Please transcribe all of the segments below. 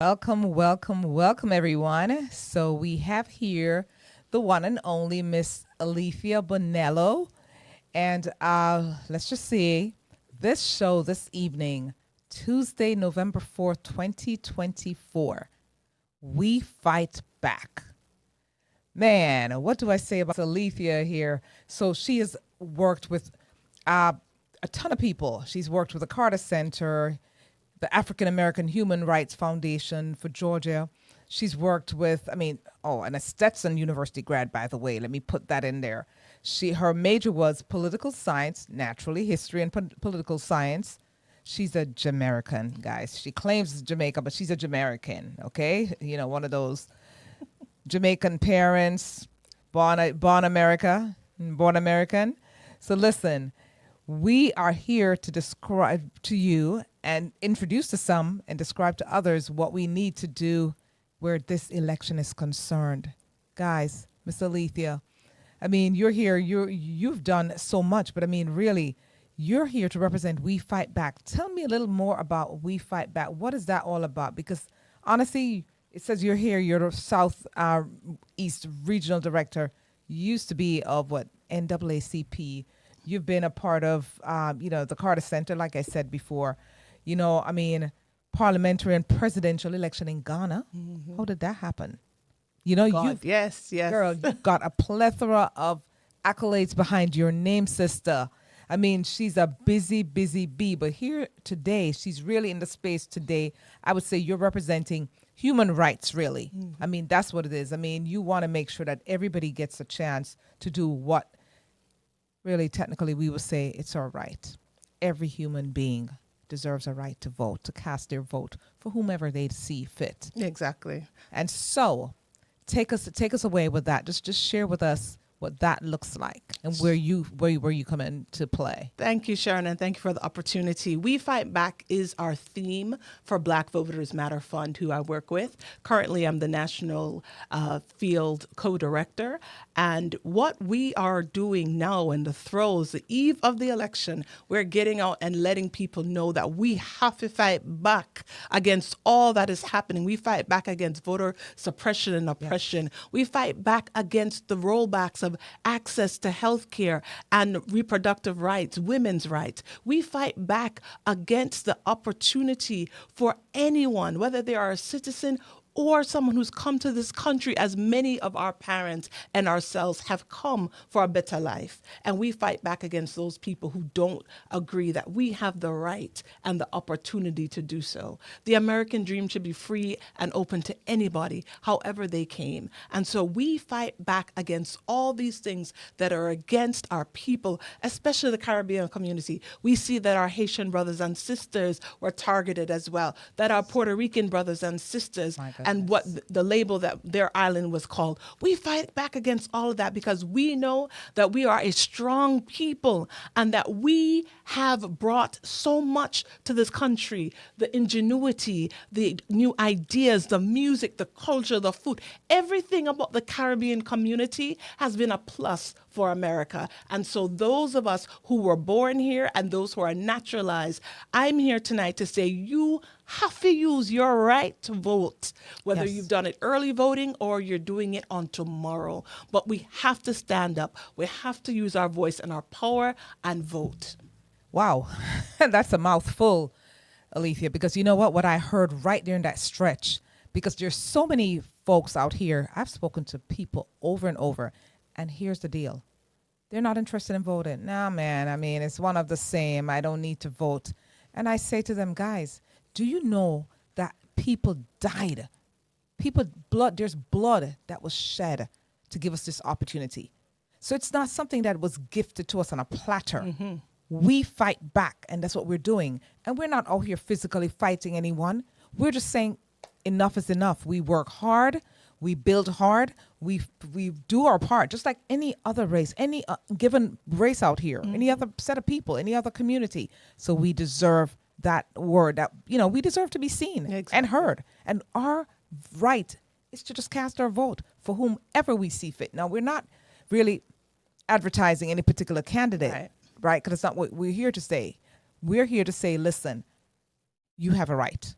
Welcome, welcome, welcome, everyone. So we have here the one and only Miss Alethea Bonello. And let's just see this show this evening, Tuesday, November 4th, 2024. We Fight Back. Man, what do I say about Alethea here? So she has worked with uh, a ton of people. She's worked with the Carter Center, the African American Human Rights Foundation for Georgia. She's worked with, and a Stetson University grad, by the way. Let me put that in there. Her major was political science, naturally, history and political science. She's a Jamaican, guys. She claims Jamaica, but she's a Jamaican, okay? You know, one of those Jamaican parents, born American. So listen, we are here to describe to you and introduce to some and describe to others what we need to do where this election is concerned. Guys, Miss Alethea, you're here, you've done so much, but really, you're here to represent We Fight Back. Tell me a little more about We Fight Back. What is that all about? Because honestly, it says you're here, you're the South East Regional Director. You used to be of what, NAACP. You've been a part of, the Carter Center, like I said before. Parliamentary and presidential election in Ghana. Mm-hmm. How did that happen? Yes. Girl, you've got a plethora of accolades behind your name, sister. She's a busy bee, but here today, she's really in the space today. I would say you're representing human rights, really. Mm-hmm. That's what it is. You want to make sure that everybody gets a chance to do what really technically we would say it's our right. Every human being deserves a right to vote, to cast their vote for whomever they see fit. Exactly. And so take us away with that. Just share with us what that looks like and where you come into play. Thank you, Sharon, and thank you for the opportunity. We Fight Back is our theme for Black Voters Matter Fund, who I work with. Currently, I'm the National Field Co-Director. And what we are doing now in the throes, the eve of the election, we're getting out and letting people know that we have to fight back against all that is happening. We fight back against voter suppression and oppression. Yes. We fight back against the rollbacks of access to health care and reproductive rights, women's rights. We fight back against the opportunity for anyone, whether they are a citizen or someone who's come to this country, as many of our parents and ourselves have come for a better life. And we fight back against those people who don't agree that we have the right and the opportunity to do so. The American dream should be free and open to anybody, however they came. And so we fight back against all these things that are against our people, especially the Caribbean community. We see that our Haitian brothers and sisters were targeted as well, that our Puerto Rican brothers and sisters and what the label that their island was called. We fight back against all of that because we know that we are a strong people and that we have brought so much to this country, the ingenuity, the new ideas, the music, the culture, the food, everything about the Caribbean community has been a plus for America. And so those of us who were born here and those who are naturalized, I'm here tonight to say you have to use your right to vote, whether you've done it early voting or you're doing it on tomorrow. But we have to stand up. We have to use our voice and our power and vote. Wow, that's a mouthful, Alethea, because you know what I heard right there in that stretch, because there's so many folks out here. I've spoken to people over and over, and here's the deal. They're not interested in voting. Nah, man, it's one of the same. I don't need to vote. And I say to them, guys, do you know that people died? There's blood that was shed to give us this opportunity. So it's not something that was gifted to us on a platter. Mm-hmm. We fight back, and that's what we're doing. And we're not out here physically fighting anyone. We're just saying enough is enough. We work hard. We build hard. We do our part, just like any other race, any given race out here, any other set of people, any other community. So we deserve that word that, we deserve to be seen and heard. And our right is to just cast our vote for whomever we see fit. Now, we're not really advertising any particular candidate, right? Because it's not what we're here to say. We're here to say, listen, you have a right.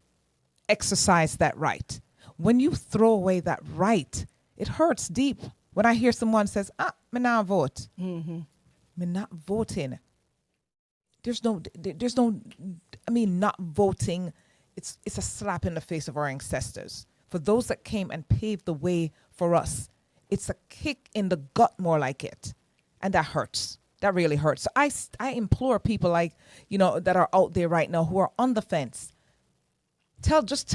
exercise that right. When you throw away that right, it hurts deep. When I hear someone says, me not vote. Me not voting. There's no, not voting, it's a slap in the face of our ancestors. For those that came and paved the way for us, it's a kick in the gut more like it. And that hurts. That really hurts. So I implore people like, that are out there right now who are on the fence.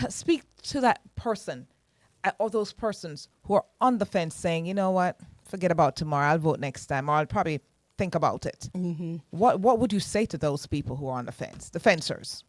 Speak to that person or those persons who are on the fence saying, you know what, forget about tomorrow. I'll vote next time, or I'll probably think about it. What would you say to those people who are on the fence, the fencers?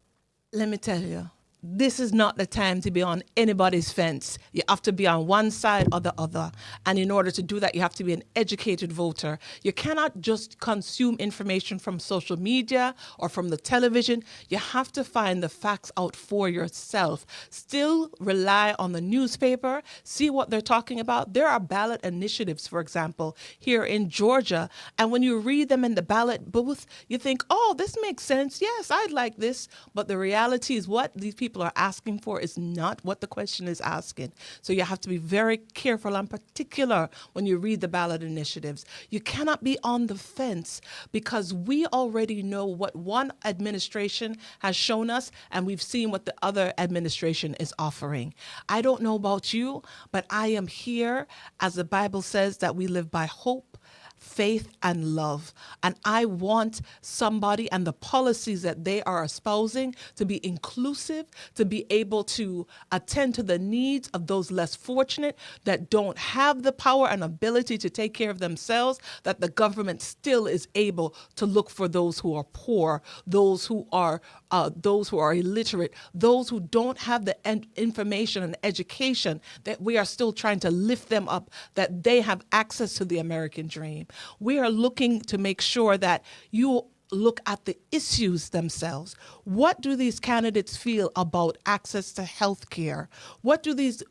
Let me tell you, this is not the time to be on anybody's fence. You have to be on one side or the other. And in order to do that, you have to be an educated voter. You cannot just consume information from social media or from the television. You have to find the facts out for yourself. Still rely on the newspaper, see what they're talking about. There are ballot initiatives, for example, here in Georgia. And when you read them in the ballot booth, you think, oh, this makes sense. Yes, I'd like this. But the reality is what these people are asking for is not what the question is asking. So you have to be very careful and particular when you read the ballot initiatives. You cannot be on the fence because we already know what one administration has shown us and we've seen what the other administration is offering. I don't know about you, but I am here, as the Bible says, that we live by hope, faith, and love. And I want somebody and the policies that they are espousing to be inclusive, to be able to attend to the needs of those less fortunate that don't have the power and ability to take care of themselves, that the government still is able to look for those who are poor, those who are illiterate, those who don't have the information and education, that we are still trying to lift them up, that they have access to the American dream. We are looking to make sure that you look at the issues themselves. What do these candidates feel about access to health care? What do these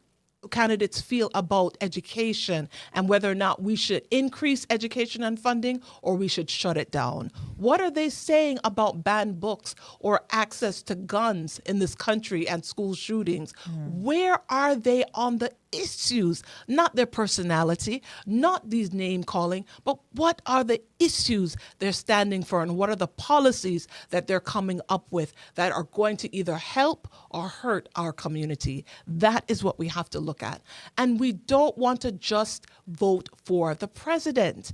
candidates feel about education and whether or not we should increase education and funding or we should shut it down? What are they saying about banned books or access to guns in this country and school shootings? Where are they on the issues? Not their personality, not these name calling, but what are the issues they're standing for and what are the policies that they're coming up with that are going to either help or hurt our community? That is what we have to look at. And we don't want to just vote for the president.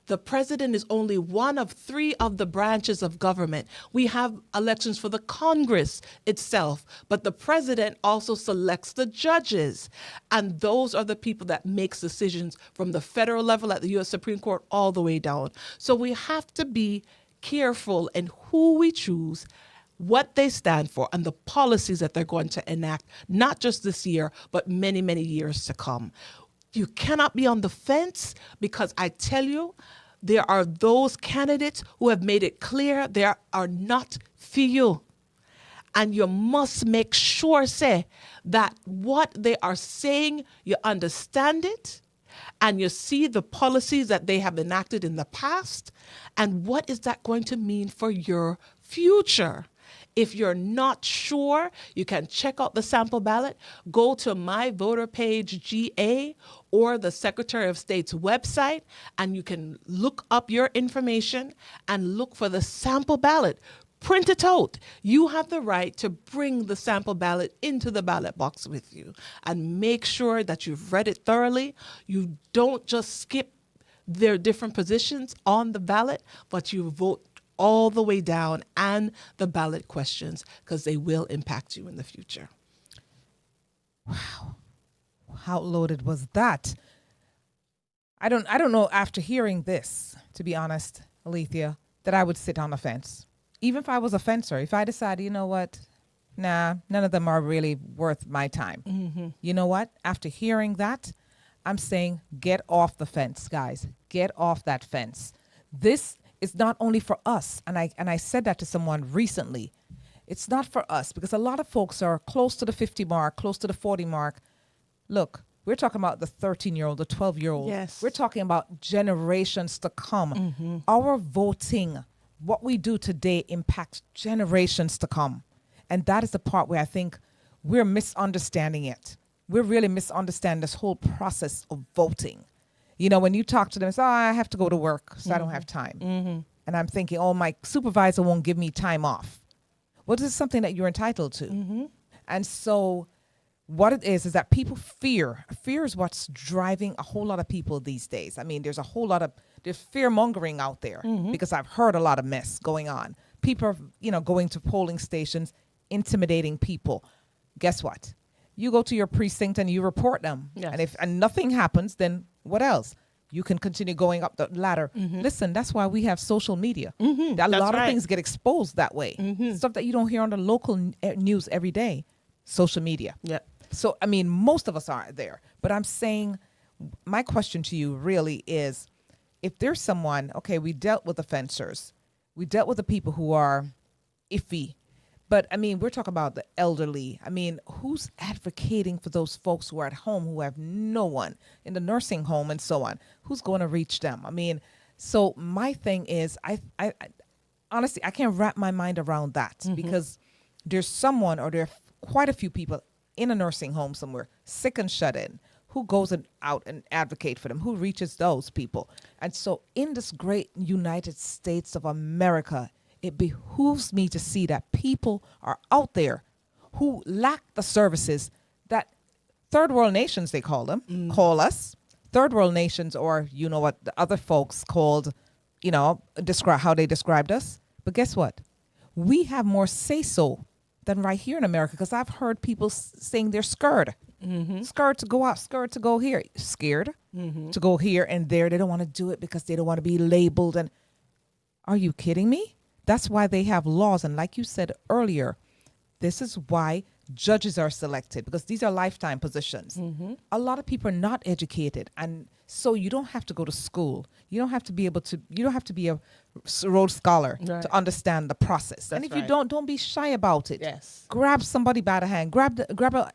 The president is only one of 3 of the branches of government. We have elections for the Congress itself, but the president also selects the judges. And those are the people that makes decisions from the federal level at the U.S. Supreme Court all the way down. So we have to be careful in who we choose, what they stand for, and the policies that they're going to enact, not just this year, but many, many years to come. You cannot be on the fence because I tell you, there are those candidates who have made it clear they are not for you. And you must make sure, that what they are saying, you understand it, and you see the policies that they have enacted in the past, and what is that going to mean for your future? If you're not sure, you can check out the sample ballot. Go to My Voter Page GA or the Secretary of State's website, and you can look up your information and look for the sample ballot. Print it out. You have the right to bring the sample ballot into the ballot box with you and make sure that you've read it thoroughly. You don't just skip their different positions on the ballot, but you vote all the way down and the ballot questions because they will impact you in the future. Wow. How loaded was that? I don't know after hearing this, to be honest, Alethea, that I would sit on the fence. Even if I was a fencer, if I decided, you know what, nah, none of them are really worth my time. Mm-hmm. You know what? After hearing that, I'm saying get off the fence, guys. Get off that fence. This is not only for us, and I said that to someone recently. It's not for us because a lot of folks are close to the 50 mark, close to the 40 mark. Look, we're talking about the 13-year-old, the 12-year-old. Yes. We're talking about generations to come. Mm-hmm. Our voting, what we do today impacts generations to come. And that is the part where I think we're misunderstanding it. We're really misunderstanding this whole process of voting. You know, when you talk to them, it's, I have to go to work, so I don't have time. And I'm thinking, oh, my supervisor won't give me time off. Well, this is something that you're entitled to. And so what it is that people fear. Fear is what's driving a whole lot of people these days. I mean, there's fear mongering out there because I've heard a lot of mess going on. People are, going to polling stations, intimidating people. Guess what? You go to your precinct and you report them. Yes. And if nothing happens, then what else? You can continue going up the ladder. Listen, that's why we have social media. A lot of things get exposed that way. Stuff that you don't hear on the local news every day. Social media. Yeah. So, I mean, most of us aren't there. But I'm saying, my question to you really is, if there's someone, okay, we dealt with offenders. We dealt with the people who are iffy. But, I mean, we're talking about the elderly. I mean, who's advocating for those folks who are at home who have no one in the nursing home and so on? Who's going to reach them? I mean, so my thing is, I honestly, I can't wrap my mind around that because there's someone or there are quite a few people in a nursing home somewhere, sick and shut in. Who goes out and advocate for them? Who reaches those people? And so in this great United States of America, it behooves me to see that people are out there who lack the services that third world nations, they call them, call us. Third world nations, or you know what the other folks called, describe how they described us. But guess what? We have more say-so than right here in America, because I've heard people saying they're scared. Scared to go out, scared to go here, scared to go here and there. They don't want to do it because they don't want to be labeled. And are you kidding me? That's why they have laws. And like you said earlier, this is why judges are selected, because these are lifetime positions. A lot of people are not educated. And so you don't have to go to school. You don't have to be a Rhodes Scholar to understand the process. And if you don't be shy about it. Yes. Grab somebody by the hand. Grab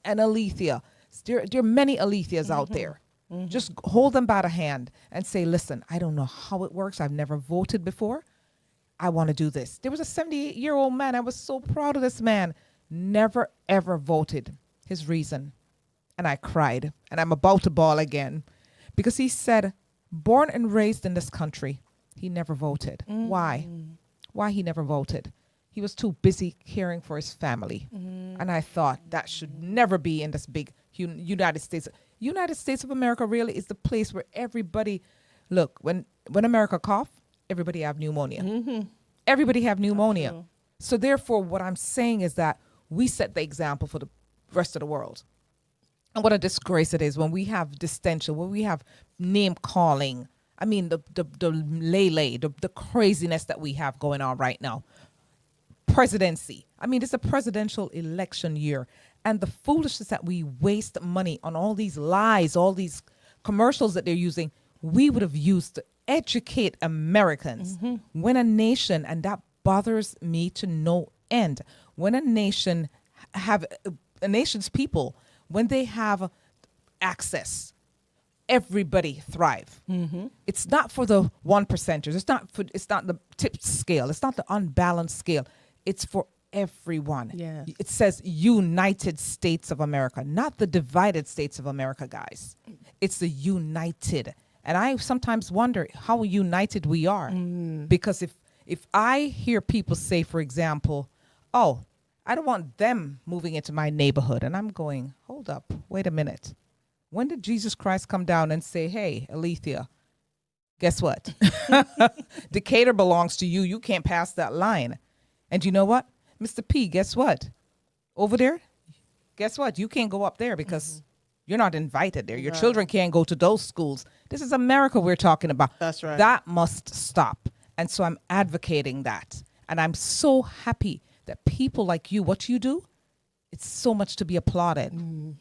an Alethea. There are many Aletheas out there. Just hold them by the hand and say, listen, I don't know how it works. I've never voted before. I want to do this. There was a 78-year-old man. I was so proud of this man. Never, ever voted. His reason. And I cried. And I'm about to bawl again. Because he said, born and raised in this country, he never voted. Why? Why he never voted? He was too busy caring for his family. And I thought that should never be in this big United States. United States of America really is the place where everybody, look, when America cough, everybody have pneumonia. Everybody have pneumonia. Absolutely. So therefore, what I'm saying is that we set the example for the rest of the world. And what a disgrace it is when we have distension, when we have name calling. I mean, the craziness that we have going on right now. Presidency. I mean, it's a presidential election year. And the foolishness that we waste money on all these lies, all these commercials that they're using, we would have used to educate Americans. When a nation, and that bothers me to no end, when a nation's people, when they have access, everybody thrive. It's not for the 1%ers. It's not the tip scale. It's not the unbalanced scale. It's for everyone. Yes. It says United States of America, not the divided states of America, guys. It's the united. And I sometimes wonder how united we are. Because if I hear people say, for example, oh, I don't want them moving into my neighborhood. And I'm going, hold up, wait a minute. When did Jesus Christ come down and say, hey, Alethea, guess what? Decatur belongs to you. You can't pass that line. And you know what? Mr. P, guess what? Over there, guess what? You can't go up there because you're not invited there. Your children can't go to those schools. This is America we're talking about. That's right. That must stop. And so I'm advocating that. And I'm so happy that people like you, what you do, it's so much to be applauded.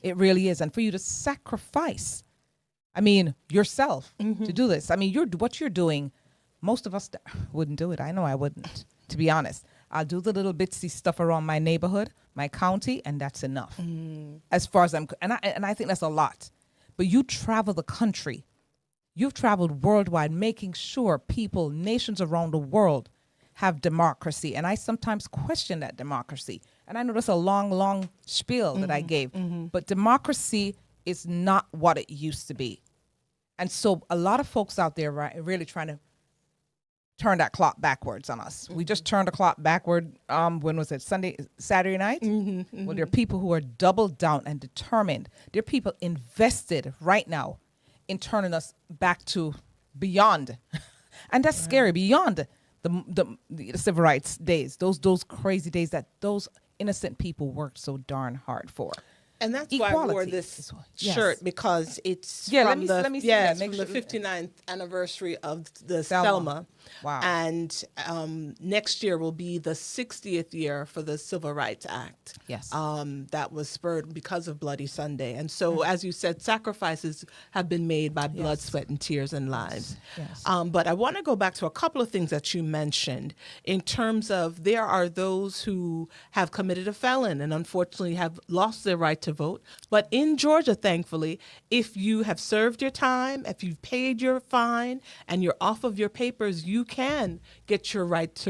It really is. And for you to sacrifice, I mean, yourself to do this. I mean, what you're doing, most of us wouldn't do it. I know I wouldn't, to be honest. I'll do the little bitsy stuff around my neighborhood, my county, and that's enough. As far as and I think that's a lot. But you travel the country. You've traveled worldwide, making sure people, nations around the world have democracy. And I sometimes question that democracy. And I know that's a long spiel that I gave, but democracy is not what it used to be. And so a lot of folks out there really trying to turn that clock backwards on us. We just turned the clock backward. When was it? Saturday night? Well, there are people who are doubled down and determined. There are people invested right now in turning us back to beyond. And that's scary, beyond the civil rights days, those crazy days that those innocent people worked so darn hard for. And that's why I wore Equality this yes. shirt, because it's Yeah, from let me see that. Make from the sure- 59th anniversary of the Selma. Selma. Wow. And next year will be the 60th year for the Civil Rights Act. Yes. That was spurred because of Bloody Sunday. And so, as you said, sacrifices have been made by blood, sweat, and tears and lives. Yes. But I want to go back to a couple of things that you mentioned in terms of there are those who have committed a felon and unfortunately have lost their right to vote. But in Georgia, thankfully, if you have served your time, if you've paid your fine, and you're off of your papers, you can get your rights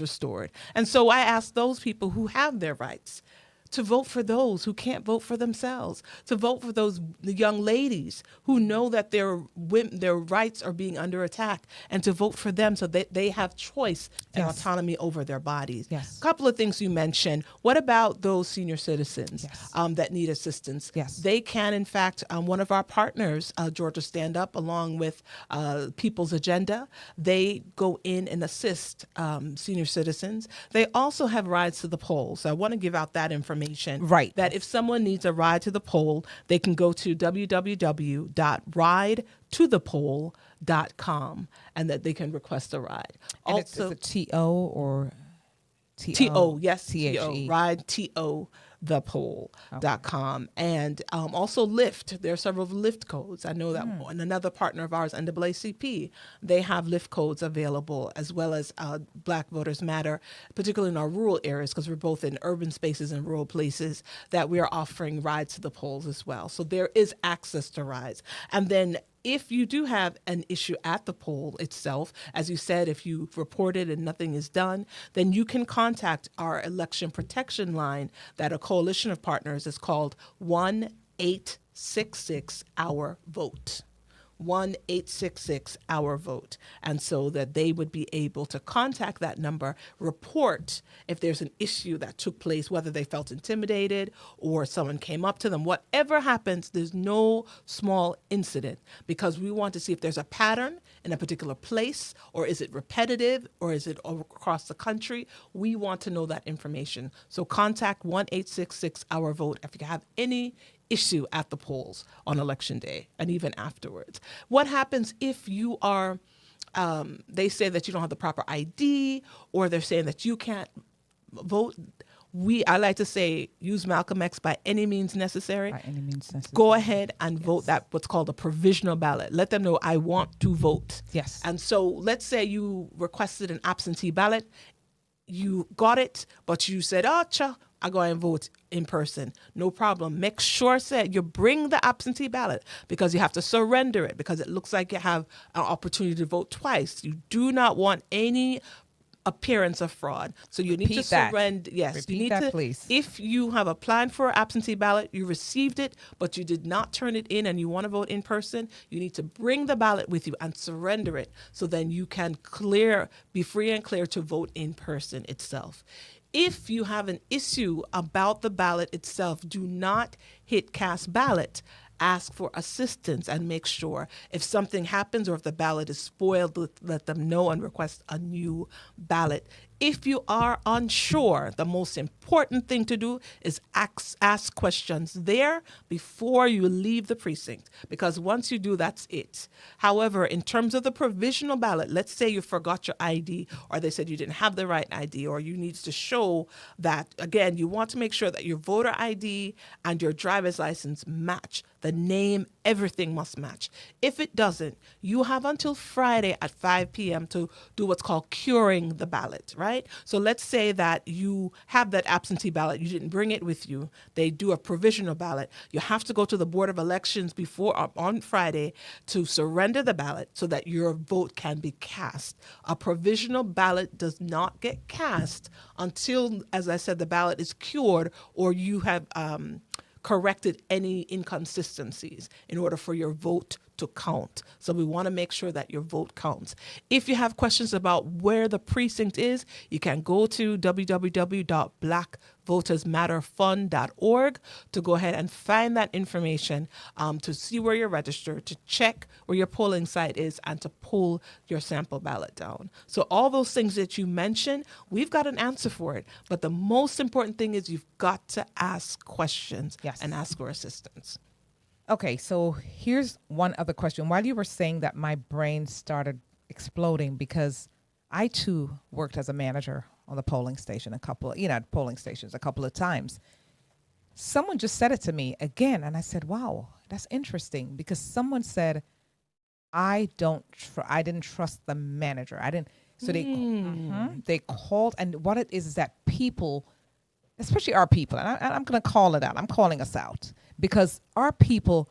restored. And so I ask those people who have their rights to vote for those who can't vote for themselves, to vote for the young ladies who know that their rights are being under attack, and to vote for them so that they have choice and Yes. autonomy over their bodies. Yes. A couple of things you mentioned. What about those senior citizens Yes. that need assistance? Yes. They can, in fact, one of our partners, Georgia Stand Up, along with People's Agenda, they go in and assist senior citizens. They also have rides to the polls. So I want to give out that information. Right. That if someone needs a ride to the poll, they can go to www.ridetothepoll.com and that they can request a ride. And Also, it's a T-O or T-O, yes, T-H-E. T-O, ride T-O, thepoll.com. And also Lyft. There are several Lyft codes. I know that and another partner of ours, NAACP, they have Lyft codes available, as well as Black Voters Matter, particularly in our rural areas, because we're both in urban spaces and rural places, that we are offering rides to the polls as well. So there is access to rides. And then if you do have an issue at the poll itself, as you said, if you report it and nothing is done, then you can contact our election protection line that a coalition of partners is called 1-866-OUR-VOTE. 1-866-OUR-VOTE. And so that they would be able to contact that number, report if there's an issue that took place, whether they felt intimidated or someone came up to them. Whatever happens, there's no small incident, because we want to see if there's a pattern in a particular place, or is it repetitive, or is it across the country. We want to know that information. So contact 1-866-OUR-VOTE if you have any issue at the polls on election day and even afterwards. What happens if you are, they say that you don't have the proper ID, or they're saying that you can't vote? I like to say, use Malcolm X by any means necessary. By any means necessary. Go ahead and vote that what's called a provisional ballot. Let them know, I want to vote. Yes. And so let's say you requested an absentee ballot. You got it, but you said, I go and vote in person. No problem. Make sure that you bring the absentee ballot, because you have to surrender it, because it looks like you have an opportunity to vote twice. You do not want any appearance of fraud. So you need to Repeat that. surrender. Yes, Repeat you need that, to. please. If you have applied for an absentee ballot, you received it, but you did not turn it in, and you want to vote in person, you need to bring the ballot with you and surrender it, so then you can be free and clear to vote in person itself. If you have an issue about the ballot itself, do not hit cast ballot. Ask for assistance and make sure if something happens or if the ballot is spoiled, let them know and request a new ballot. If you are unsure, the most important thing to do is ask questions there before you leave the precinct, because once you do, that's it. However, in terms of the provisional ballot, let's say you forgot your ID, or they said you didn't have the right ID, or you need to show that, again, you want to make sure that your voter ID and your driver's license match. The name, everything must match. If it doesn't, you have until Friday at 5 p.m. to do what's called curing the ballot, right? right? So let's say that you have that absentee ballot, you didn't bring it with you. They do a provisional ballot. You have to go to the Board of Elections before on Friday to surrender the ballot so that your vote can be cast. A provisional ballot does not get cast until, as I said, the ballot is cured or you have corrected any inconsistencies in order for your vote to count. So we want to make sure that your vote counts. If you have questions about where the precinct is, you can go to www.blackvotersmatterfund.org to go ahead and find that information, to see where you're registered, to check where your polling site is, and to pull your sample ballot down. So all those things that you mentioned, we've got an answer for it. But the most important thing is you've got to ask questions and ask for assistance. Okay, so here's one other question. While you were saying that, my brain started exploding because I too worked as a manager on the polling station polling stations a couple of times. Someone just said it to me again, and I said, "Wow, that's interesting," because someone said, "I didn't trust the manager. I didn't." So they called, and what it is that people, especially our people, and I'm going to call it out. I'm calling us out because our people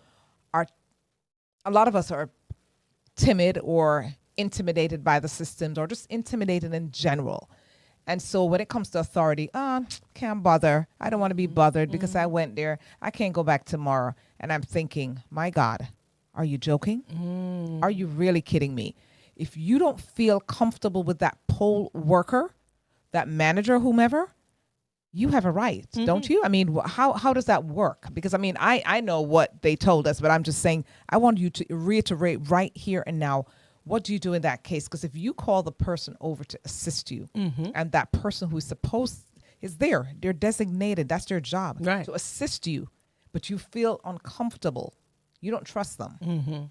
a lot of us are timid or intimidated by the systems or just intimidated in general. And so when it comes to authority, can't bother. I don't want to be bothered because I went there. I can't go back tomorrow. And I'm thinking, my God, are you joking? Are you really kidding me? If you don't feel comfortable with that poll worker, that manager, whomever, you have a right, don't you? I mean, how does that work? Because, I mean, I know what they told us, but I'm just saying I want you to reiterate right here and now, what do you do in that case? Because if you call the person over to assist you and that person who's supposed is there, they're designated, that's their job, to assist you, but you feel uncomfortable, you don't trust them.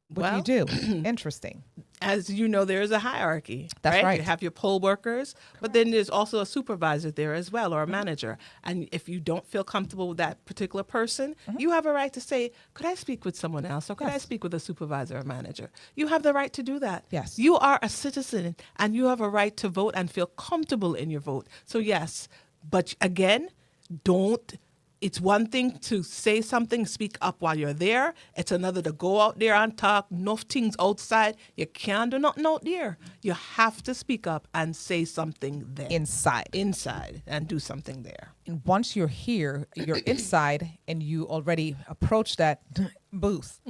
What do you do? Interesting. As you know, there is a hierarchy. That's right. You have your poll workers, but then there's also a supervisor there as well, or a manager. And if you don't feel comfortable with that particular person, you have a right to say, could I speak with someone else? Or could I speak with a supervisor or manager? You have the right to do that. Yes. You are a citizen and you have a right to vote and feel comfortable in your vote. So yes, but again, it's one thing to say something, speak up while you're there. It's another to go out there and talk. Enough things outside. You can't do nothing out there. You have to speak up and say something there. Inside and do something there. And once you're here, you're inside and you already approach that booth.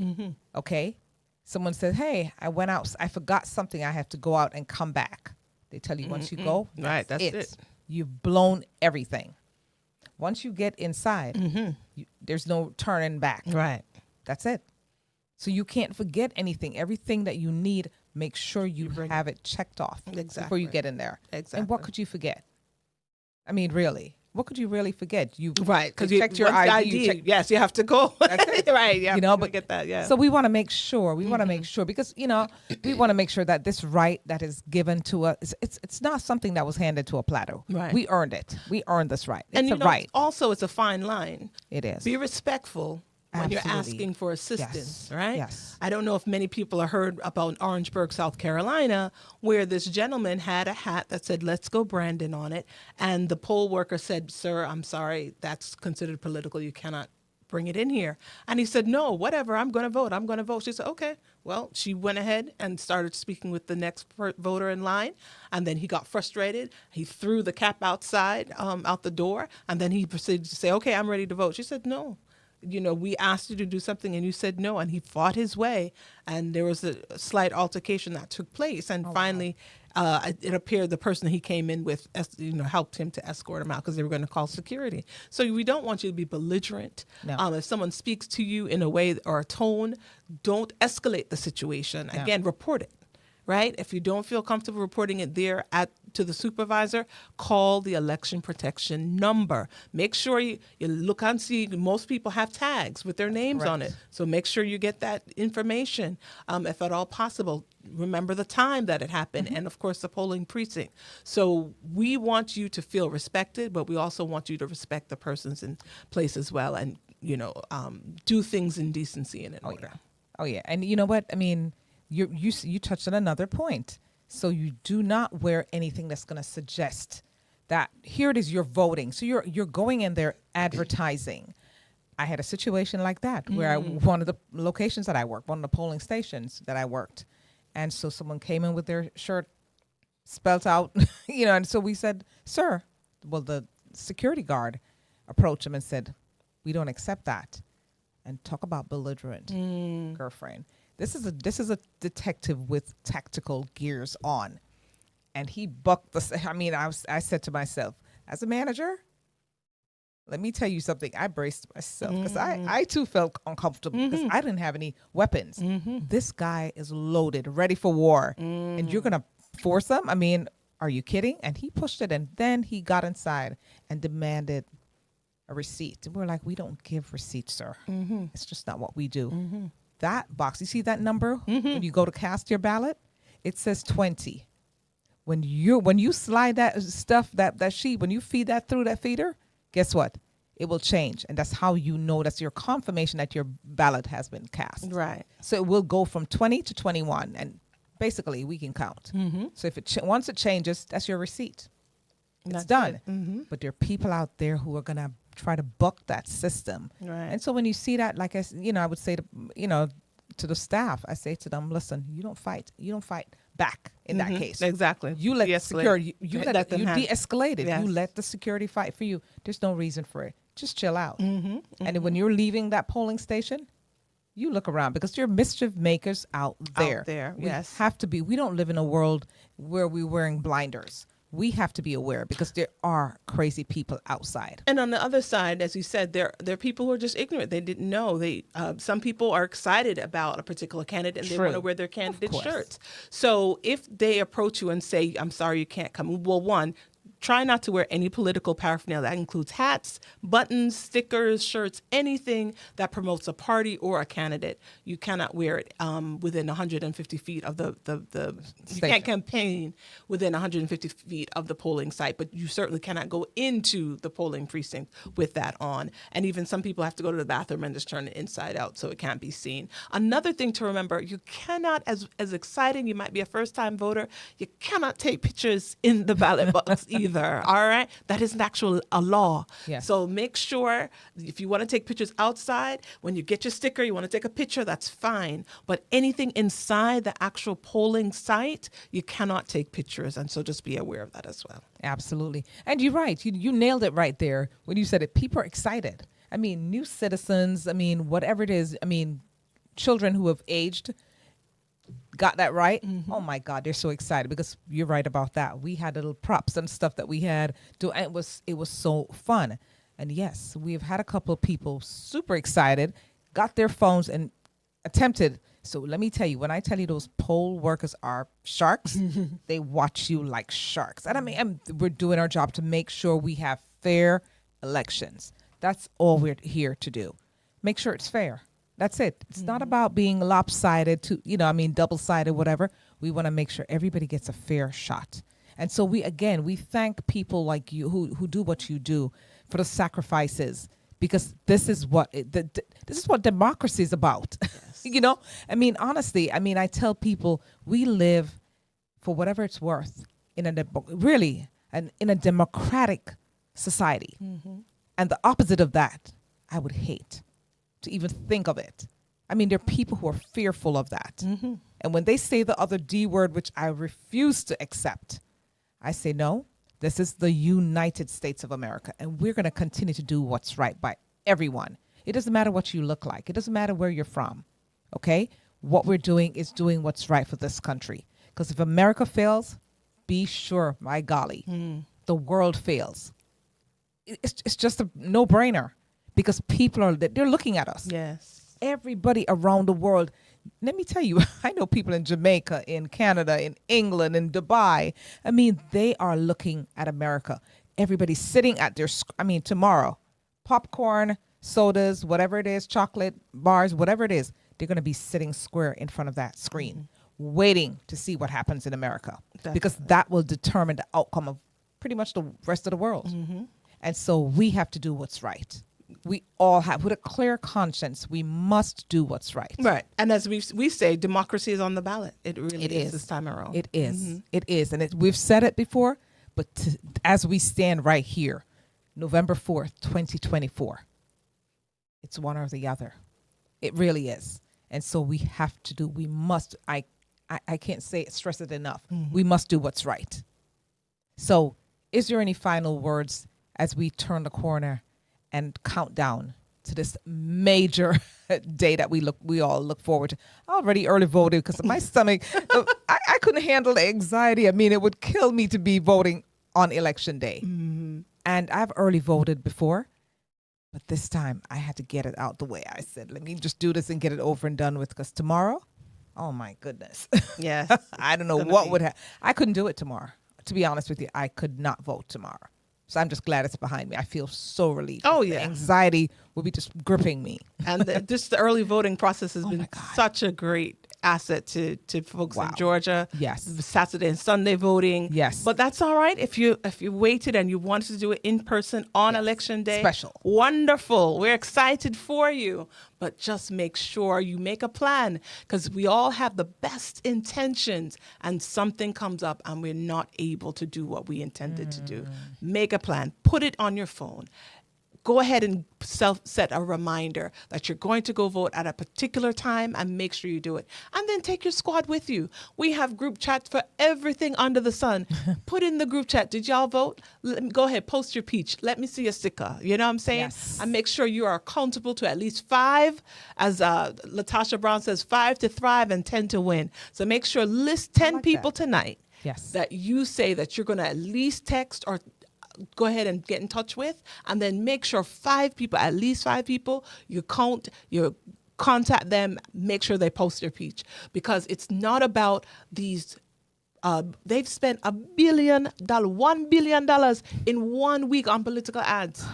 Okay? Someone said, hey, I went out. I forgot something. I have to go out and come back. They tell you once you go, that's it. You've blown everything. Once you get inside, there's no turning back. Right. That's it. So you can't forget anything. Everything that you need, make sure you have it checked off before you get in there. Exactly. And what could you forget? I mean, really, what could you really forget? You because you checked your ID. Yes, you have to go. That's it. Right. You know, but get that. Yeah. So we want to make sure. We want to make sure because we want to make sure that this right that is given to us, it's not something that was handed to a platter. Right. We earned it. We earned this right. It's a right. Also, it's a fine line. It is. Be respectful when you're asking for assistance, right? Yes. I don't know if many people have heard about Orangeburg, South Carolina, where this gentleman had a hat that said, "Let's go Brandon" on it. And the poll worker said, "Sir, I'm sorry, that's considered political. You cannot bring it in here." And he said, "No, whatever, I'm going to vote. I'm going to vote." She said, "Okay." Well, she went ahead and started speaking with the next voter in line. And then he got frustrated. He threw the cap outside, out the door. And then he proceeded to say, "Okay, I'm ready to vote." She said, "No. We asked you to do something and you said no," and he fought his way, and there was a slight altercation that took place, and finally it appeared the person he came in with helped him to escort him out because they were going to call security. So we don't want you to be belligerent. No. If someone speaks to you in a way or a tone, don't escalate the situation. No. Again, report it. Right? If you don't feel comfortable reporting it there to the supervisor, call the election protection number. Make sure you look and see. Most people have tags with their names on it. So make sure you get that information, if at all possible. Remember the time that it happened and, of course, the polling precinct. So we want you to feel respected, but we also want you to respect the persons in place as well and, do things in decency and in order. Oh, yeah. And you know what? I mean, you touched on another point. So you do not wear anything that's going to suggest that here it is, you're voting. So you're going in there advertising. I had a situation like that where one of the locations that I worked, one of the polling stations that I worked, and so someone came in with their shirt spelt out, and so we said, sir, well, the security guard approached him and said, we don't accept that. And talk about belligerent, girlfriend. This is a detective with tactical gears on. And he bucked I said to myself, as a manager, let me tell you something. I braced myself because I too felt uncomfortable because I didn't have any weapons. This guy is loaded, ready for war. And you're going to force him? I mean, are you kidding? And he pushed it, and then he got inside and demanded a receipt. And we're like, we don't give receipts, sir. It's just not what we do. That box, you see that number? When you go to cast your ballot, it says 20. When you slide that stuff, that sheet, when you feed that through that feeder, guess what? It will change. And that's how you know, that's your confirmation that your ballot has been cast. Right. So it will go from 20 to 21. And basically, we can count. So if once it changes, that's your receipt. It's done. But there are people out there who are going to try to buck that system. Right. And so when you see that, like I would say to the staff, I say to them, listen, you don't fight back in that case. Exactly. You let security, you de-escalate it. Yes. You let the security fight for you. There's no reason for it. Just chill out. And then when you're leaving that polling station, you look around because there are mischief makers out there. We have to be. We don't live in a world where we're wearing blinders. We have to be aware because there are crazy people outside. And on the other side, as you said, there are people who are just ignorant. They didn't know. Some people are excited about a particular candidate and they want to wear their candidate shirts. So if they approach you and say, I'm sorry, you can't come. Well, one, try not to wear any political paraphernalia. That includes hats, buttons, stickers, shirts, anything that promotes a party or a candidate. You cannot wear it within 150 feet of the you can't campaign within 150 feet of the polling site, but you certainly cannot go into the polling precinct with that on. And even some people have to go to the bathroom and just turn it inside out so it can't be seen. Another thing to remember, you cannot, as exciting, you might be a first-time voter, you cannot take pictures in the ballot box either. All right, that is a law. Yes. So make sure if you want to take pictures outside, when you get your sticker, you want to take a picture, that's fine. But anything inside the actual polling site, you cannot take pictures, and so just be aware of that as well. Absolutely, and you're right. You nailed it right there when you said it. People are excited. I mean, new citizens. I mean, whatever it is. I mean, children who have aged. Got that right? Oh my God, they're so excited because you're right about that. We had little props and stuff that we had to, and it was so fun. And yes, we've had a couple of people super excited, got their phones and attempted. So let me tell you, when I tell you those poll workers are sharks, they watch you like sharks. And I mean, we're doing our job to make sure we have fair elections. That's all we're here to do. Make sure it's fair. That's it. It's not about being lopsided double-sided, whatever. We want to make sure everybody gets a fair shot. And so we thank people like you who do what you do for the sacrifices, because this is what democracy is about. Yes. I mean, honestly, I tell people we live, for whatever it's worth, in a democratic society. And the opposite of that, I would hate to even think of it. I mean, there are people who are fearful of that. And when they say the other D word, which I refuse to accept, I say, no, this is the United States of America. And we're going to continue to do what's right by everyone. It doesn't matter what you look like. It doesn't matter where you're from. Okay? What we're doing is doing what's right for this country. Because if America fails, be sure, my golly, the world fails. It's just a no-brainer. Because people they're looking at us. Yes. Everybody around the world. Let me tell you, I know people in Jamaica, in Canada, in England, in Dubai. I mean, they are looking at America. Everybody's sitting at tomorrow, popcorn, sodas, whatever it is, chocolate bars, whatever it is, they're going to be sitting square in front of that screen, waiting to see what happens in America. Definitely. Because that will determine the outcome of pretty much the rest of the world. And so we have to do what's right. We all have, with a clear conscience, we must do what's right. Right. And as we say, democracy is on the ballot. It really is this time around. It is. It is. And we've said it before, but as we stand right here, November 4th, 2024, it's one or the other. It really is. And so we have to do, we must, I can't stress it enough. We must do what's right. So is there any final words as we turn the corner and count down to this major day that we all look forward to? I already early voted because my stomach, I couldn't handle the anxiety. I mean, it would kill me to be voting on election day. And I've early voted before, but this time I had to get it out the way. I said, let me just do this and get it over and done with, because tomorrow, oh my goodness. Yes. I don't know what would happen. I couldn't do it tomorrow. To be honest with you, I could not vote tomorrow. So I'm just glad it's behind me. I feel so relieved. Oh, The yeah. anxiety will be just gripping me. And just the early voting process has been my God. such a great asset to folks in Georgia. Yes. Saturday and Sunday voting. Yes. But that's all right if you waited and you wanted to do it in person on election day. Special. Wonderful. We're excited for you. But just make sure you make a plan, because we all have the best intentions and something comes up and we're not able to do what we intended to do. Make a plan. Put it on your phone. Go ahead and set a reminder that you're going to go vote at a particular time, and make sure you do it. And then take your squad with you. We have group chats for everything under the sun. Put in the group chat. Did y'all vote? Go ahead, post your peach. Let me see your sticker. You know what I'm saying? Yes. And make sure you are accountable to at least 5, as Latasha Brown says, 5 to thrive and 10 to win. So make sure, list 10 like people that. tonight Yes. that you say that you're going to at least text or go ahead and get in touch with, and then make sure 5 people, at least 5 people, you contact them, make sure they post their peach, because it's not about these. They've spent $1 billion in 1 week on political ads.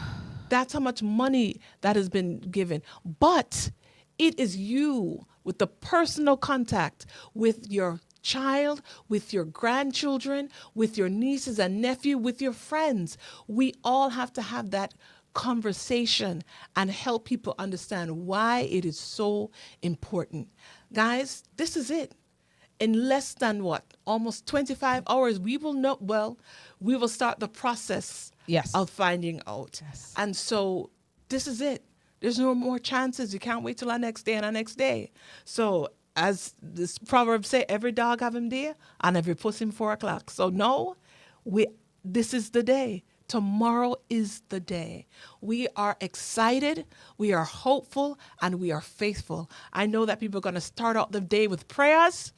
That's how much money that has been given. But it is you with the personal contact with your child, with your grandchildren, with your nieces and nephew, with your friends. We all have to have that conversation and help people understand why it is so important. Guys, this is it. In less than almost 25 hours, we will know, we will start the process Yes. of finding out. Yes. And so this is it. There's no more chances. You can't wait till our next day and our next day. So as this proverb say, every dog have him day and every puss him 4 o'clock. So no, this is the day. Tomorrow is the day. We are excited, we are hopeful, and we are faithful. I know that people are going to start out the day with prayers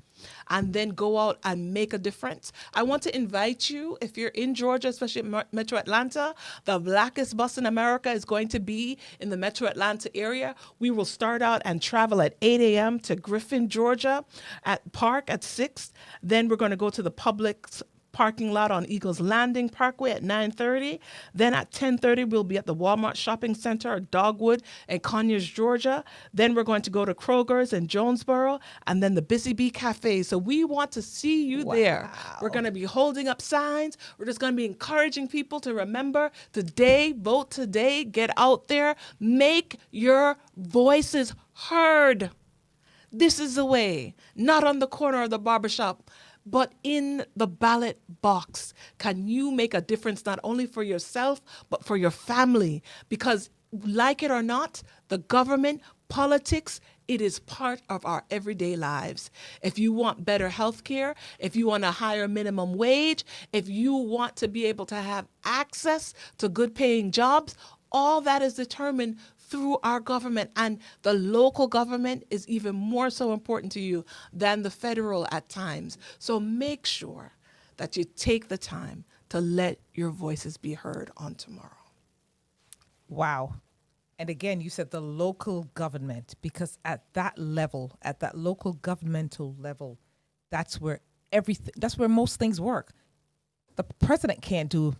and then go out and make a difference. I want to invite you, if you're in Georgia, especially Metro Atlanta, the Blackest Bus in America is going to be in the Metro Atlanta area. We will start out and travel at 8 a.m. to Griffin, Georgia, at Park at 6. Then we're going to go to the Publix parking lot on Eagles Landing Parkway at 9:30. Then at 10:30, we'll be at the Walmart Shopping Center, Dogwood, and Conyers, Georgia. Then we're going to go to Kroger's in Jonesboro, and then the Busy Bee Cafe. So we want to see you there. We're going to be holding up signs. We're just going to be encouraging people to remember today, vote today, get out there, make your voices heard. This is the way, not on the corner of the barbershop, but in the ballot box. Can you make a difference not only for yourself, but for your family? Because like it or not, the government, politics, it is part of our everyday lives. If you want better health care, if you want a higher minimum wage, if you want to be able to have access to good paying jobs, all that is determined through our government, and the local government is even more so important to you than the federal at times. So make sure that you take the time to let your voices be heard on tomorrow. Wow. And again, you said the local government, because at that level, at that local governmental level, that's where most things work. The president can't do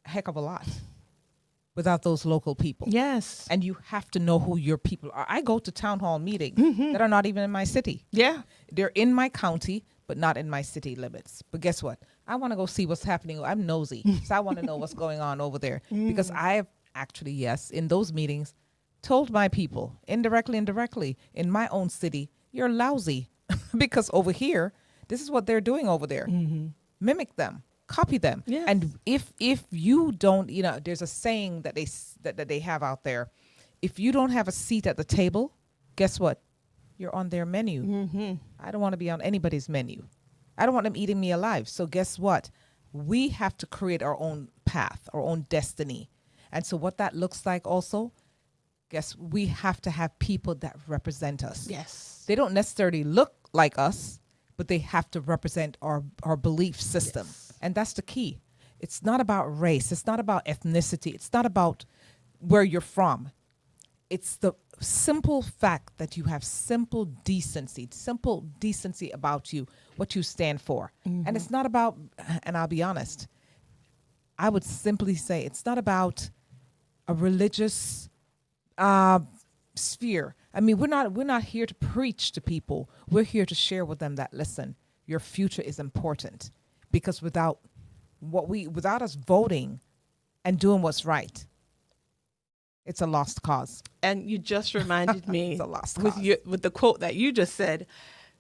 a heck of a lot without those local people. Yes. And you have to know who your people are. I go to town hall meetings that are not even in my city. Yeah. They're in my county, but not in my city limits. But guess what? I want to go see what's happening. I'm nosy. So I want to know what's going on over there. Because I have actually, yes, in those meetings, told my people indirectly in my own city, you're lousy because over here, this is what they're doing over there. Mimic them, copy them. Yes. And if you don't, there's a saying that that they have out there. If you don't have a seat at the table, guess what? You're on their menu. I don't want to be on anybody's menu. I don't want them eating me alive. So guess what? We have to create our own path, our own destiny. And so what that looks like also, guess we have to have people that represent us. Yes. They don't necessarily look like us, but they have to represent our belief system. Yes. And that's the key. It's not about race. It's not about ethnicity. It's not about where you're from. It's the simple fact that you have simple decency about you, what you stand for. And it's not about, and I'll be honest, I would simply say it's not about a religious sphere. I mean, we're not here to preach to people. We're here to share with them that, listen, your future is important, because without us voting and doing what's right, it's a lost cause. And you just reminded me It's a lost with cause. with the quote that you just said.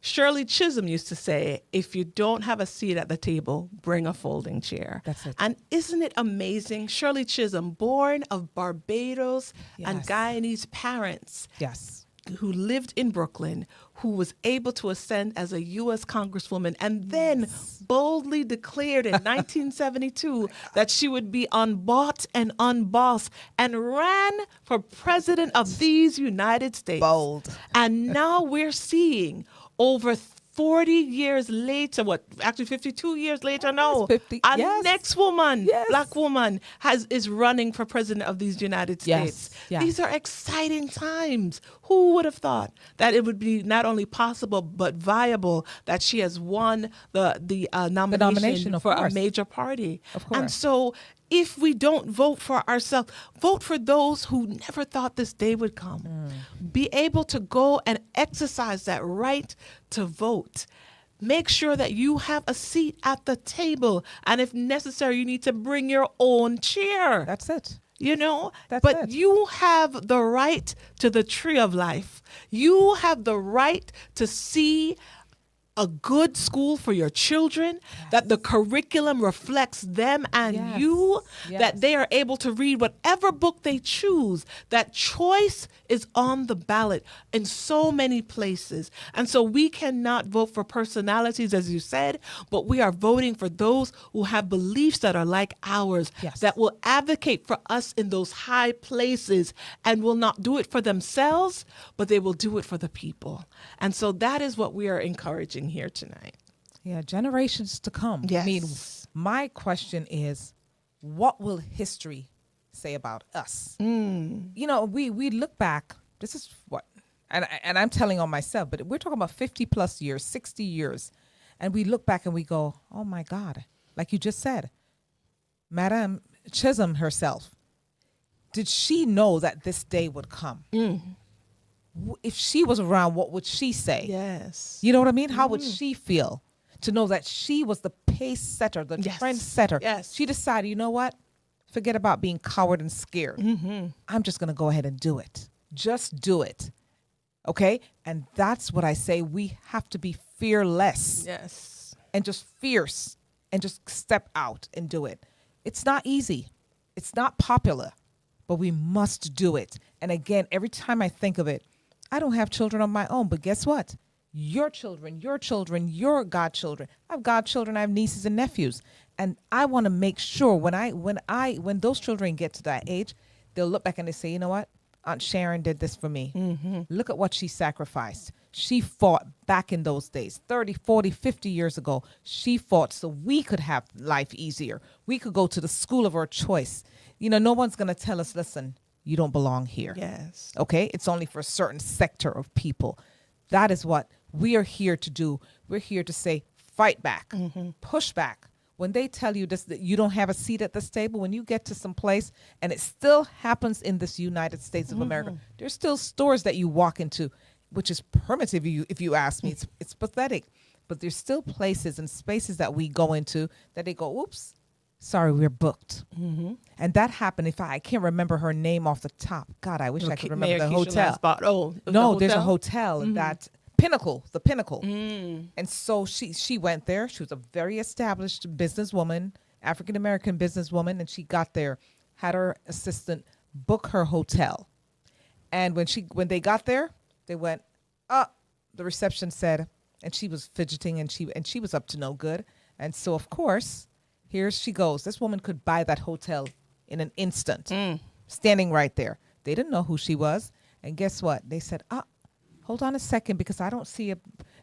Shirley Chisholm used to say, if you don't have a seat at the table, bring a folding chair. That's it. And isn't it amazing? Shirley Chisholm, born of Barbados and Yes. Guyanese parents, Yes. who lived in Brooklyn, who was able to ascend as a U.S. Congresswoman, and then boldly declared in 1972 that she would be unbought and unbossed, and ran for president of these United States. Bold. And now we're seeing over 40 years later, 52 years later, no, 50, a yes. next woman, Yes. black woman, is running for president of these United States. Yes, yes. These are exciting times. Who would have thought that it would be not only possible but viable that she has won the nomination of for course. a major party? Of And course. so if we don't vote for ourselves, vote for those who never thought this day would come. Be able to go and exercise that right to vote. Make sure that you have a seat at the table. And if necessary, you need to bring your own chair. That's it. That's But it. you have the right to the tree of life. You have the right to see a good school for your children, that the curriculum reflects them and Yes. you, Yes. that they are able to read whatever book they choose. That choice is on the ballot in so many places. And so we cannot vote for personalities, as you said, but we are voting for those who have beliefs that are like ours, Yes. that will advocate for us in those high places and will not do it for themselves, but they will do it for the people. And so that is what we are encouraging here tonight. Yeah, generations to come. I mean, Yes. my question is, what will history say about us? We look back. This is what, and I'm telling on myself, but we're talking about 50 plus years, 60 years, and we look back and we go, oh my God, like you just said, Madame Chisholm herself, did she know that this day would come? If she was around, what would she say? Yes. You know what I mean? How would she feel to know that she was the pace setter, the Yes. trend setter? Yes. She decided, you know what? Forget about being coward and scared. I'm just going to go ahead and do it. Just do it. Okay? And that's what I say. We have to be fearless Yes. and just fierce and just step out and do it. It's not easy. It's not popular, but we must do it. And again, every time I think of it, I don't have children of my own, but guess what? Your children, your godchildren. I have godchildren, I have nieces and nephews. And I want to make sure when those children get to that age, they'll look back and they say, you know what? Aunt Sharon did this for me. Look at what she sacrificed. She fought back in those days, 30, 40, 50 years ago. She fought so we could have life easier. We could go to the school of our choice. No one's going to tell us, listen, you don't belong here. Yes. Okay? It's only for a certain sector of people. That is what we are here to do. We're here to say, fight back, push back. When they tell you this, that you don't have a seat at this table, when you get to some place, and it still happens in this United States of America, there's still stores that you walk into, which is primitive if you ask me. It's pathetic. But there's still places and spaces that we go into that they go, oops, sorry, we're booked. Mm-hmm. And that happened. I can't remember her name off the top. God, I wish I could remember the hotel. No, there's a hotel that Pinnacle, the Pinnacle. And so she went there. She was a very established businesswoman, African American businesswoman, and she got there, had her assistant book her hotel. And when they got there, they went, the reception said, and she was fidgeting and she was up to no good. And so of course, here she goes. This woman could buy that hotel in an instant, standing right there. They didn't know who she was. And guess what? They said, hold on a second, because I don't see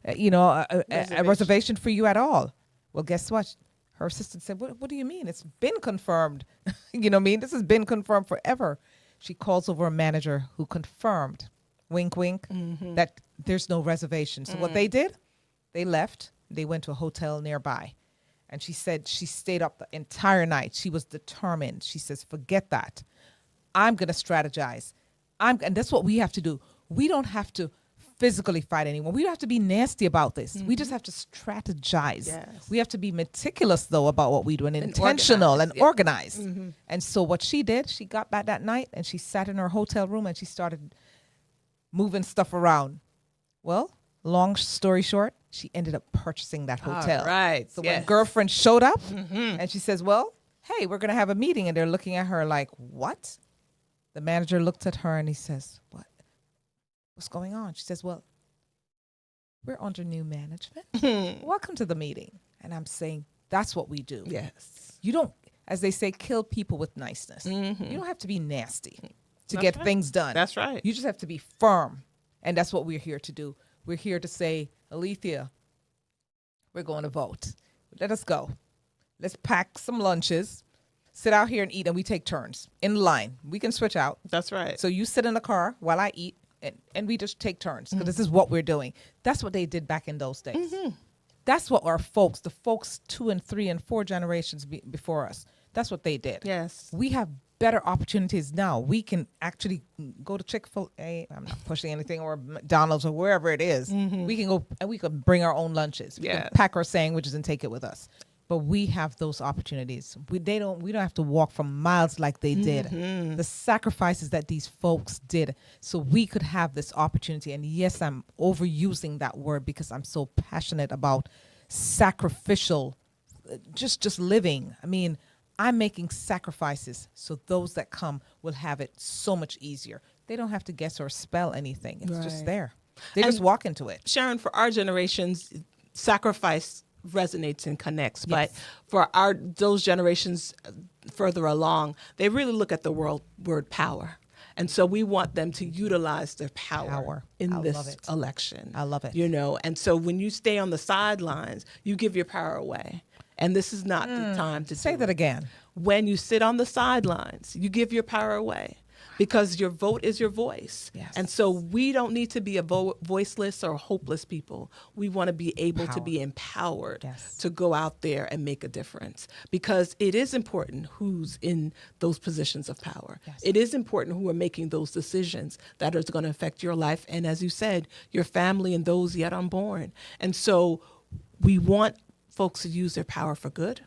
a reservation for you at all. Well, guess what? Her assistant said, what do you mean? It's been confirmed. You know what I mean? This has been confirmed forever. She calls over a manager who confirmed, wink, wink, that there's no reservation. So what they did, they left. They went to a hotel nearby. And she said she stayed up the entire night. She was determined. She says, forget that. I'm going to strategize. And that's what we have to do. We don't have to physically fight anyone. We don't have to be nasty about this. We just have to strategize. Yes. We have to be meticulous, though, about what we do and intentional and organized. And so what she did, she got back that night and she sat in her hotel room and she started moving stuff around. Well, long story short, she ended up purchasing that hotel. All right. So when girlfriend showed up and she says, well, hey, we're going to have a meeting. And they're looking at her like, what? The manager looked at her and he says, what? What's going on? She says, well, we're under new management. Welcome to the meeting. And I'm saying, that's what we do. Yes. You don't, as they say, kill people with niceness. You don't have to be nasty to That's get right. things done. That's right. You just have to be firm. And that's what we're here to do. We're here to say, Alethea, we're going to vote. Let us go. Let's pack some lunches, sit out here and eat, and we take turns in line. We can switch out. That's right. So you sit in the car while I eat, and we just take turns, because this is what we're doing. That's what they did back in those days. That's what our folks, the folks 2 and 3 and 4 generations before us, that's what they did. Yes. We have better opportunities now. We can actually go to Chick-fil-A. I'm not pushing anything, or McDonald's, or wherever it is. We can go and we can bring our own lunches. We can pack our sandwiches and take it with us. But we have those opportunities. We don't have to walk from miles like they did. The sacrifices that these folks did so we could have this opportunity. And yes, I'm overusing that word because I'm so passionate about sacrificial, just living. I mean, I'm making sacrifices so those that come will have it so much easier. They don't have to guess or spell anything. It's just Right. there. They just walk into it. Sharon, for our generations, sacrifice resonates and connects. Yes. But for those generations further along, they really look at the word power. And so we want them to utilize their power. in I love this it. election. I love it. You know, and so when you stay on the sidelines, you give your power away. And this is not the time to Say do that it. again. When you sit on the sidelines, you give your power away because your vote is your voice. Yes. And so we don't need to be a voiceless or hopeless people. We want to be able to be empowered Yes. to go out there and make a difference, because it is important who's in those positions of power. Yes. It is important who are making those decisions that are going to affect your life and, as you said, your family and those yet unborn. And so we want folks to use their power for good.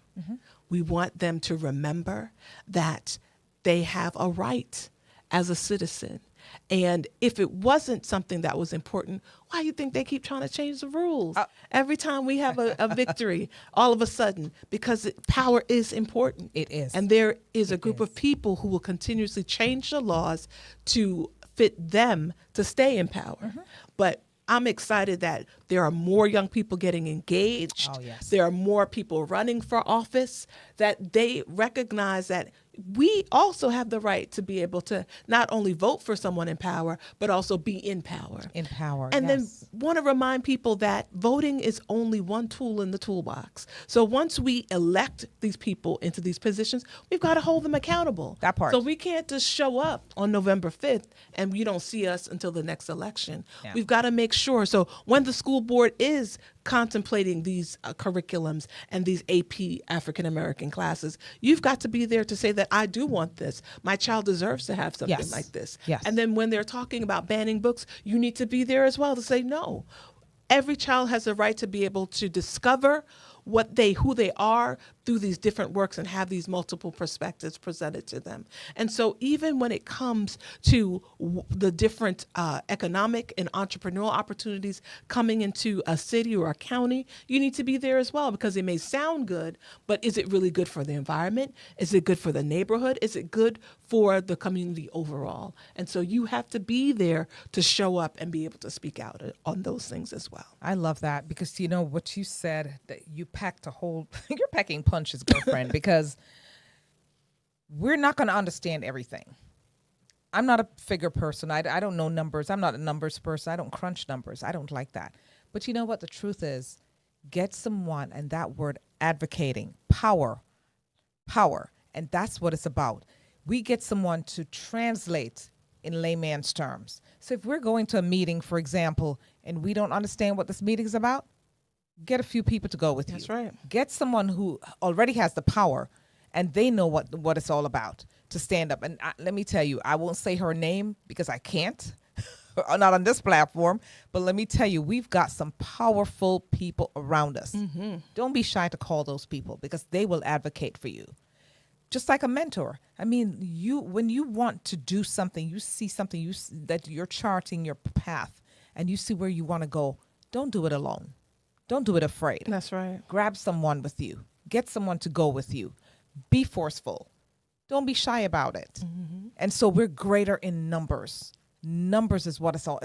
We want them to remember that they have a right as a citizen. And if it wasn't something that was important, why do you think they keep trying to change the rules? Every time we have a victory, all of a sudden, because power is important. It is. And there is a group of people who will continuously change the laws to fit them to stay in power. But I'm excited that there are more young people getting engaged. Oh, yes. There are more people running for office, that they recognize that we also have the right to be able to not only vote for someone in power, but also be in power. In power. And yes. then want to remind people that voting is only one tool in the toolbox. So once we elect these people into these positions, we've got to hold them accountable. That part. So we can't just show up on November 5th and you don't see us until the next election. Yeah. We've got to make sure. So when the school board is contemplating these curriculums and these AP African American classes, you've got to be there to say that I do want this. My child deserves to have something Yes. like this. Yes. And then when they're talking about banning books, you need to be there as well to say no. Every child has a right to be able to discover who they are through these different works and have these multiple perspectives presented to them. And so even when it comes to the different economic and entrepreneurial opportunities coming into a city or a county, you need to be there as well, because it may sound good, but is it really good for the environment? Is it good for the neighborhood? Is it good for the community overall? And so you have to be there to show up and be able to speak out on those things as well. I love that, because you know what you said, that you packed a whole you're packing punches, girlfriend, because we're not going to understand everything. I'm not a figure person. I don't know numbers. I'm not a numbers person. I don't crunch numbers. I don't like that. But you know what the truth is? Get someone, and that word advocating, power, and that's what it's about. We get someone to translate in layman's terms. So if we're going to a meeting, for example, and we don't understand what this meeting is about, get a few people to go with you. That's right. Get someone who already has the power and they know what it's all about to stand up. And let me tell you, I won't say her name because I can't, not on this platform, but let me tell you, we've got some powerful people around us. Mm-hmm. Don't be shy to call those people, because they will advocate for you. Just like a mentor. I mean, when you want to do something, you see something that you're charting your path and you see where you want to go, don't do it alone. Don't do it afraid. That's right. Grab someone with you. Get someone to go with you. Be forceful. Don't be shy about it. Mm-hmm. And so we're greater in numbers. Numbers is what it's all.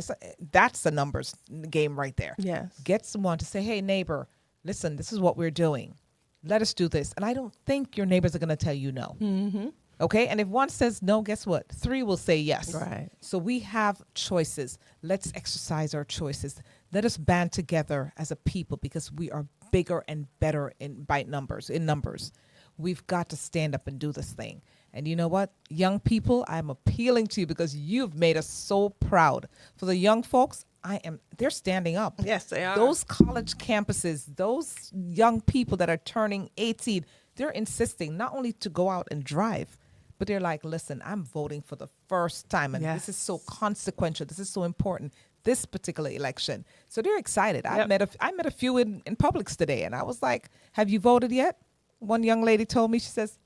That's the numbers game right there. Yes. Get someone to say, hey, neighbor, listen, this is what we're doing. Let us do this. And I don't think your neighbors are going to tell you no. Mm-hmm. Okay? And if one says no, guess what? 3 will say yes. Right. So we have choices. Let's exercise our choices. Let us band together as a people, because we are bigger and better in numbers. We've got to stand up and do this thing. And you know what? Young people, I'm appealing to you because you've made us so proud. For the young folks, they're standing up. Yes, they are. Those college campuses, those young people that are turning 18, they're insisting not only to go out and drive, but they're like, listen, I'm voting for the first time. And Yes. this is so consequential. This is so important, this particular election. So they're excited. Yep. I met a few in Publix today, and I was like, have you voted yet? One young lady told me, she says,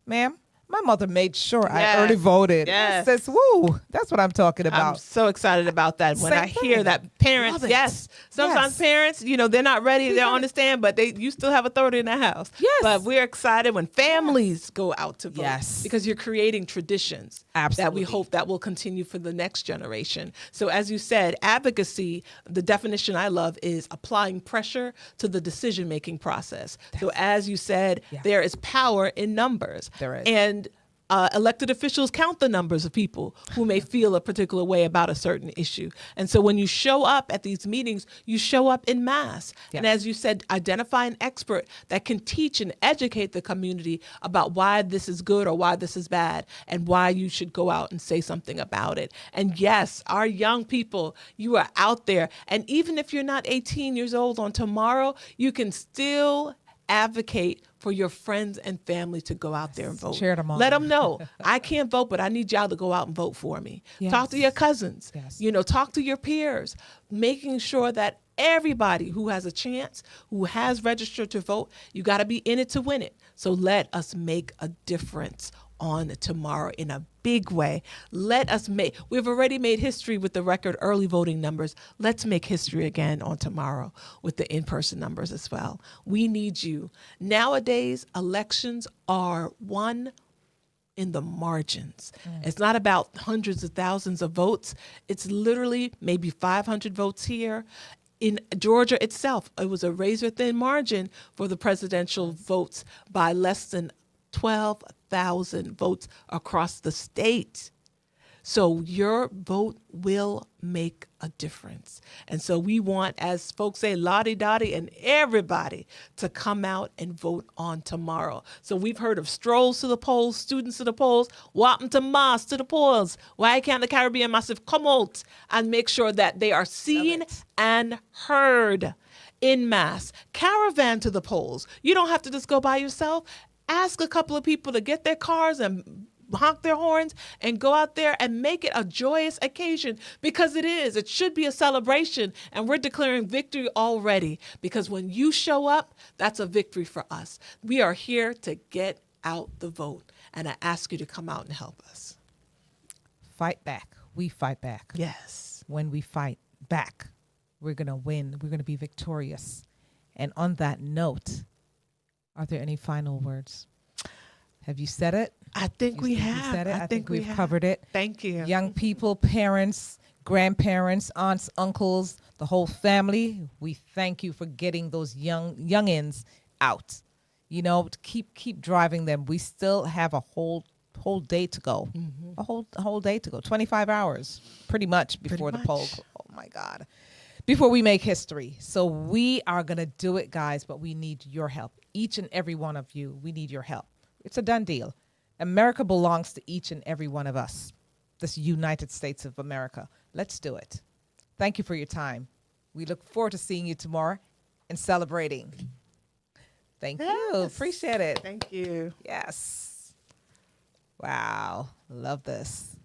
ma'am, my mother made sure I Yes. already voted. Yes. Says, woo, that's what I'm talking I'm about. so excited about that. When Same I hear thing. that parents, Love it. yes, sometimes Yes. parents, they're not ready, they don't understand, but you still have authority in the house. Yes. But we're excited when families go out to vote. Yes. Because you're creating traditions that Absolutely. we hope that will continue for the next generation. So as you said, advocacy, the definition I love is applying pressure to the decision-making process. So as you said, Yeah. there is power in numbers. There is. And elected officials count the numbers of people who may feel a particular way about a certain issue. And so when you show up at these meetings, you show up in mass. Yeah. And as you said, identify an expert that can teach and educate the community about why this is good or why this is bad and why you should go out and say something about it. And yes, our young people, you are out there. And even if you're not 18 years old on tomorrow, you can still advocate for your friends and family to go out there and vote. Cheer them on. Let them know, I can't vote, but I need y'all to go out and vote for me. Yes. Talk to your cousins, Yes. talk to your peers, making sure that everybody who has a chance, who has registered to vote, you got to be in it to win it. So let us make a difference on tomorrow in a big way. We've already made history with the record early voting numbers. Let's make history again on tomorrow with the in-person numbers as well. We need you. Nowadays, elections are won in the margins. It's not about hundreds of thousands of votes. It's literally maybe 500 votes here. In Georgia itself, it was a razor-thin margin for the presidential votes by less than 12,000 votes across the state. So your vote will make a difference. And so we want, as folks say, lottie-dottie and everybody to come out and vote on tomorrow. So we've heard of strolls to the polls, students to the polls, welcome to mass to the polls. Why can't the Caribbean Massive come out and make sure that they are seen and heard in mass? Caravan to the polls. You don't have to just go by yourself. Ask a couple of people to get their cars and honk their horns and go out there and make it a joyous occasion, because it is. It should be a celebration, and we're declaring victory already, because when you show up, that's a victory for us. We are here to get out the vote, and I ask you to come out and help us. Fight back. We fight back. Yes. When we fight back, we're going to win. We're going to be victorious. And on that note, are there any final words? Have you said it? I think we You have. said it. I think we've have. covered it. Thank you. Young people, parents, grandparents, aunts, uncles, the whole family, we thank you for getting those youngins out. You know, to keep driving them. We still have a whole day to go. A whole day to go. 25 hours pretty much before the poll. Oh my God. Before we make history. So we are going to do it, guys, but we need your help. Each and every one of you, we need your help. It's a done deal. America belongs to each and every one of us. This United States of America. Let's do it. Thank you for your time. We look forward to seeing you tomorrow and celebrating. Thank you. Appreciate it. Thank you. Yes. Wow. Love this.